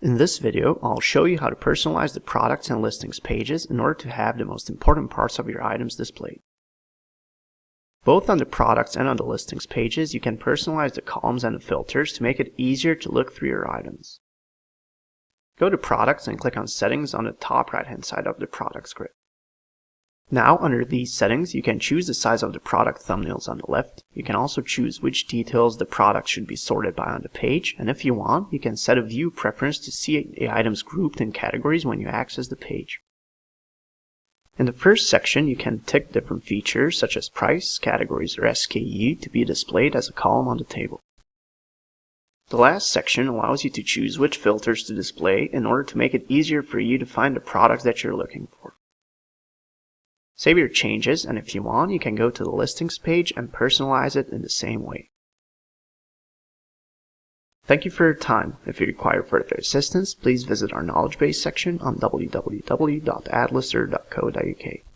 In this video, I'll show you how to personalize the products and listings pages in order to have the most important parts of your items displayed. Both on the products and on the listings pages, you can personalize the columns and the filters to make it easier to look through your items. Go to Products and click on Settings on the top right-hand side of the Products grid. Now, under these settings, you can choose the size of the product thumbnails on the left. You can also choose which details the product should be sorted by on the page, and if you want, you can set a view preference to see the items grouped in categories when you access the page. In the first section, you can tick different features such as price, categories, or SKU to be displayed as a column on the table. The last section allows you to choose which filters to display in order to make it easier for you to find the products that you're looking for. Save your changes, and if you want, you can go to the listings page and personalize it in the same way. Thank you for your time. If you require further assistance, please visit our knowledge base section on www.adlister.co.uk.